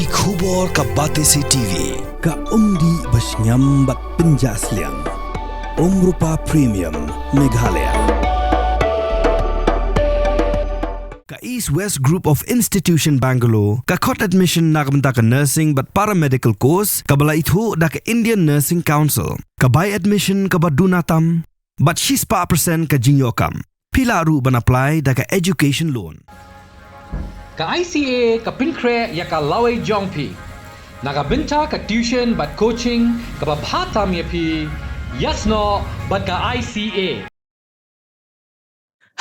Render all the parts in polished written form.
ki khubor ka Batesi TV. Ka umdi basnyam bat penjaslian. Rupa Premium Meghalaya. Ka East West Group of Institution Bangalore, ka khot admission nagamta ka nursing but paramedical course, ka bala ithu da ka Indian Nursing Council, ka buy admission ka badunatam, but 6% ka jinyokam. Pila ru ban apply da ka education loan. Ka ICA ka pinkre ya ka laway jongpi. Nagabinta ka tuition but coaching ka babhatam yapi. Yasno but ka ICA.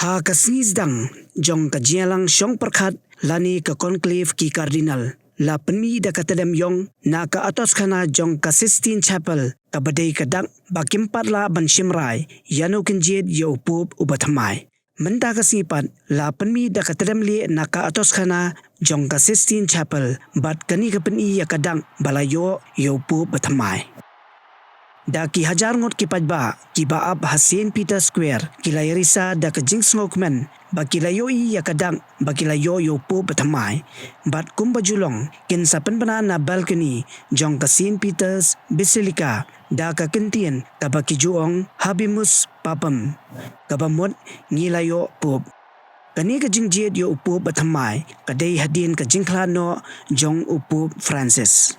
Ha kasngizdang jong ka jialang syong perkhat lani ka conclave ki cardinal. La penmi da ka Tdem yong na ka Atoskhana jong ka Sistine Chapel ka badai ka dang bakimpat la ban shimrai yano kinjid yo pup ubathamai. Menta ka sipat la penmi da ka Tdem Lieh na ka Atoskhana jong ka Sistine Chapel bat kani ka penmi ya ka dang balayo yo pup bathamai. Da ki hajar ngot ki pajba ki baab St. Peter Square ki layarisa da ka jinx ngokmen ba ki layoi ya kadang ba ki layo yo po bathamai bat kumba julong kin sapen bana na balcony jong ka St. Peter's Basilica da ka kentien ka ba ki juong habimus papam ka ba mot ngilayo po kani ka jingjed yo upo bathamai kadai hadin ka jingklano jong upo Francis.